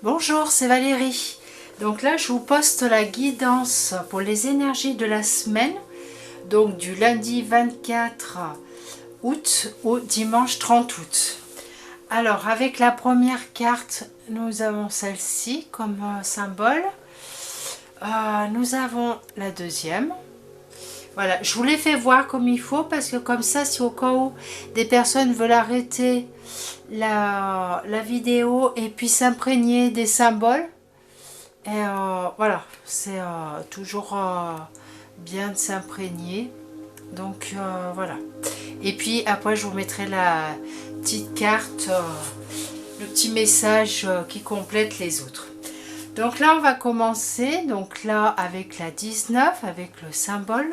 Bonjour, c'est Valérie. Donc là, je vous poste la guidance pour les énergies de la semaine, donc du lundi 24 août au dimanche 30 août. Alors, avec la première carte, nous avons celle-ci comme symbole. Nous avons la deuxième. Voilà, je vous l'ai fait voir comme il faut parce que comme ça, si au cas où des personnes veulent arrêter la vidéo et puis s'imprégner des symboles, et voilà, c'est toujours bien de s'imprégner. Donc voilà. Et puis après, je vous mettrai la petite carte, le petit message qui complète les autres. Donc là, on va commencer. Donc là, avec la 19, avec le symbole.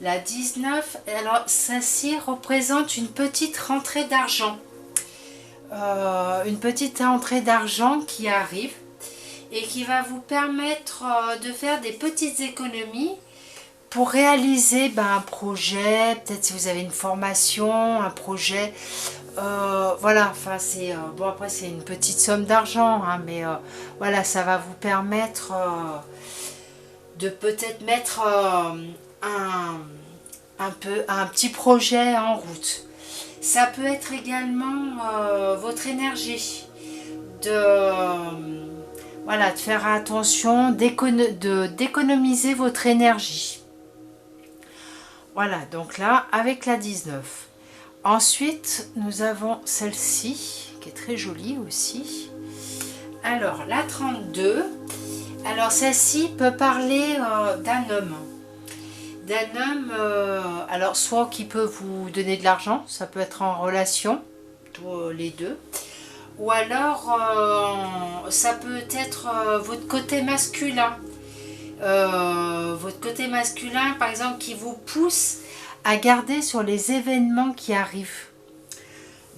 La 19, alors celle-ci représente une petite rentrée d'argent. Une petite rentrée d'argent qui arrive et qui va vous permettre de faire des petites économies pour réaliser un projet, peut-être si vous avez une formation, un projet, voilà, enfin c'est, bon après c'est une petite somme d'argent, hein, mais voilà, ça va vous permettre de peut-être mettre un petit projet en route. Ça peut être également votre énergie, voilà, de faire attention, d'économiser votre énergie. Voilà, donc là, avec la 19. Ensuite, nous avons celle-ci, qui est très jolie aussi. Alors, la 32. Alors, celle-ci peut parler d'un homme. D'un homme, alors, soit qui peut vous donner de l'argent, ça peut être en relation, tous les deux. Ou alors, ça peut être votre côté masculin. Votre côté masculin, par exemple, qui vous pousse à garder sur les événements qui arrivent.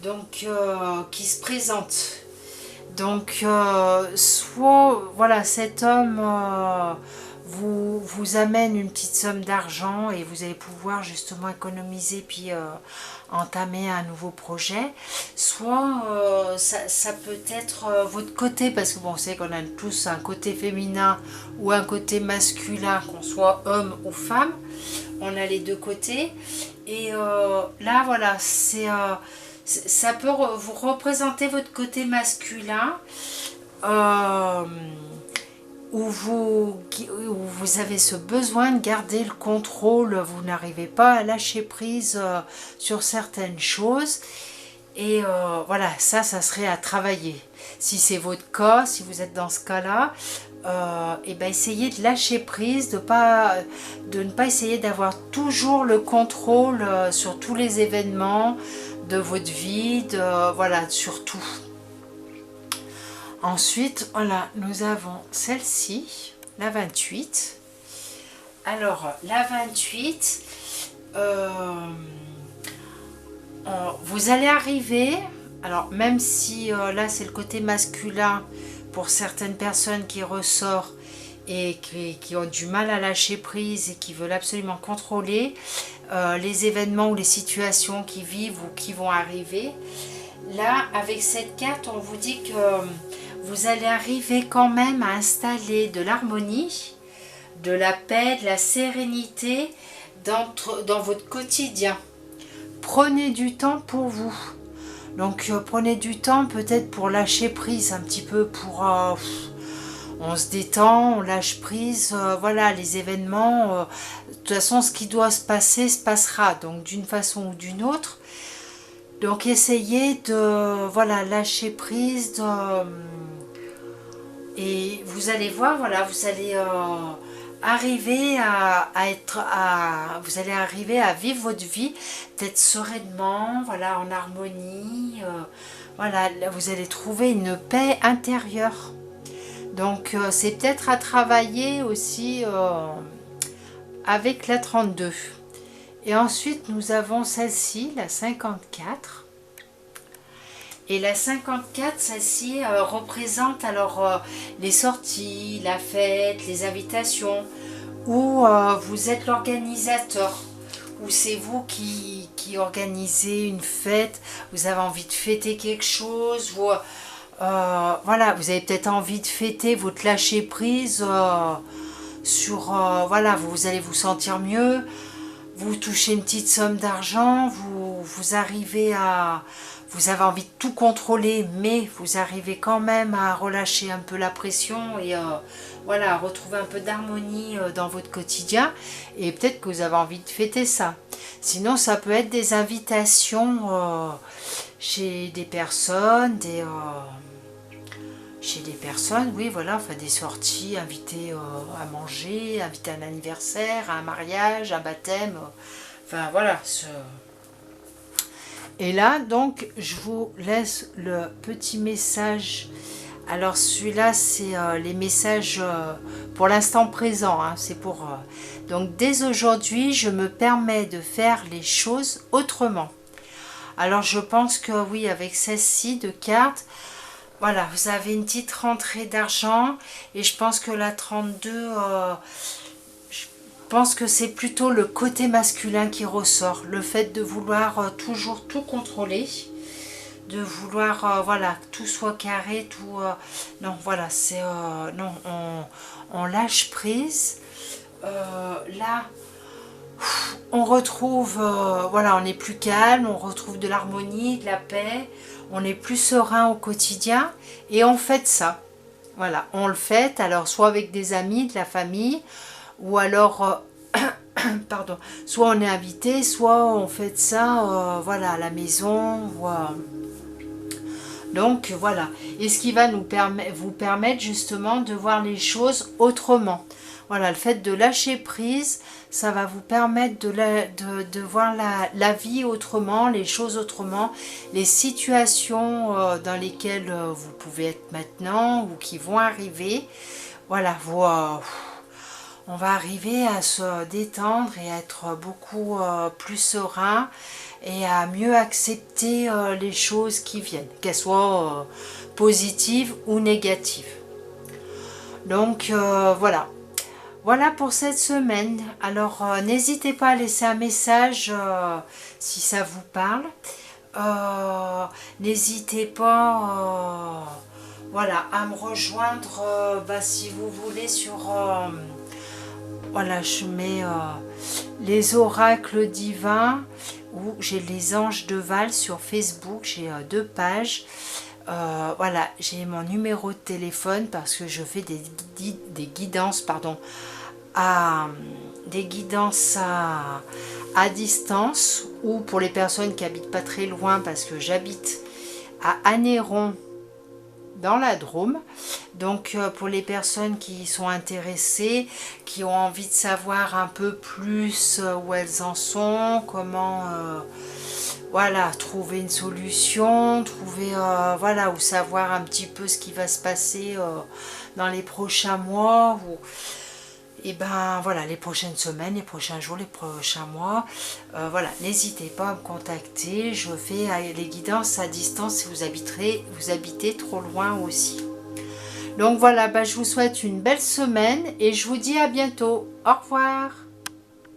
Donc, qui se présentent. Donc, soit, voilà, cet homme vous amène une petite somme d'argent et vous allez pouvoir justement économiser puis entamer un nouveau projet, soit ça peut être votre côté, parce que bon, on sait qu'on a tous un côté féminin ou un côté masculin, qu'on soit homme ou femme, on a les deux côtés, et là voilà, ça peut vous représenter votre côté masculin, où vous avez ce besoin de garder le contrôle, vous n'arrivez pas à lâcher prise sur certaines choses. Et voilà, ça serait à travailler. Si c'est votre cas, si vous êtes dans ce cas-là, et ben essayez de lâcher prise, de ne pas essayer d'avoir toujours le contrôle sur tous les événements de votre vie, voilà, sur tout. Ensuite, voilà, nous avons celle-ci, la 28. Alors, la 28, vous allez arriver, alors même si là c'est le côté masculin pour certaines personnes qui ressort et qui ont du mal à lâcher prise et qui veulent absolument contrôler les événements ou les situations qui vivent ou qui vont arriver. Là, avec cette carte, on vous dit que vous allez arriver quand même à installer de l'harmonie, de la paix, de la sérénité dans votre quotidien. Prenez du temps pour vous. Donc prenez du temps peut-être pour lâcher prise un petit peu, pour on se détend, on lâche prise, voilà, les événements, de toute façon ce qui doit se passer se passera, donc d'une façon ou d'une autre. Donc essayez de, voilà, lâcher prise, et vous allez voir, voilà, vous allez arriver vous allez arriver à vivre votre vie peut-être sereinement, voilà, en harmonie, voilà, vous allez trouver une paix intérieure. Donc c'est peut-être à travailler aussi avec la 32. Et ensuite nous avons celle-ci, la 54. Et la 54, celle-ci représente alors les sorties, la fête, les invitations, où vous êtes l'organisateur, où c'est vous qui organisez une fête, vous avez envie de fêter quelque chose, Voilà, vous avez peut-être envie de fêter votre lâcher prise sur, voilà, vous allez vous sentir mieux, vous touchez une petite somme d'argent, vous arrivez à, vous avez envie de tout contrôler, mais vous arrivez quand même à relâcher un peu la pression et voilà, à retrouver un peu d'harmonie dans votre quotidien, et peut-être que vous avez envie de fêter ça. Sinon, ça peut être des invitations chez des personnes, chez des personnes, oui, voilà, enfin des sorties, inviter à manger, inviter à un anniversaire, à un mariage, un baptême, enfin voilà. Et là, donc, je vous laisse le petit message. Alors celui-là, c'est les messages pour l'instant présent, hein, c'est pour... donc dès aujourd'hui, je me permets de faire les choses autrement. Alors je pense que oui, avec celle-ci de cartes, voilà, vous avez une petite rentrée d'argent, et je pense que la 32, je pense que c'est plutôt le côté masculin qui ressort, le fait de vouloir toujours tout contrôler, de vouloir, voilà, que tout soit carré, tout... non, voilà, c'est... non, on lâche prise. Là, on retrouve, voilà, on est plus calme, on retrouve de l'harmonie, de la paix, on est plus serein au quotidien, et on fête ça. Voilà, on le fête, alors soit avec des amis, de la famille, ou alors, pardon, soit on est invité, soit on fête ça, voilà, à la maison, ou, donc voilà, et ce qui va vous permettre justement de voir les choses autrement. Voilà, le fait de lâcher prise, ça va vous permettre de voir la vie autrement, les choses autrement, les situations dans lesquelles vous pouvez être maintenant ou qui vont arriver. Voilà, on va arriver à se détendre et à être beaucoup plus serein et à mieux accepter les choses qui viennent, qu'elles soient positives ou négatives. Donc voilà. Voilà pour cette semaine. Alors n'hésitez pas à laisser un message si ça vous parle. N'hésitez pas voilà, à me rejoindre si vous voulez sur... voilà, je mets les oracles divins, ou j'ai les anges de Val sur Facebook, j'ai 2 pages. Voilà, j'ai mon numéro de téléphone parce que je fais des guidances, pardon, des guidances à distance, ou pour les personnes qui habitent pas très loin, parce que j'habite à Anneyron dans la Drôme. Donc pour les personnes qui sont intéressées, qui ont envie de savoir un peu plus où elles en sont, comment voilà, trouver une solution, trouver voilà, ou savoir un petit peu ce qui va se passer dans les prochains mois, ou et ben voilà, les prochaines semaines, les prochains jours, les prochains mois, voilà, n'hésitez pas à me contacter. Je fais les guidances à distance si vous habitez trop loin aussi. Donc voilà, je vous souhaite une belle semaine et je vous dis à bientôt. Au revoir.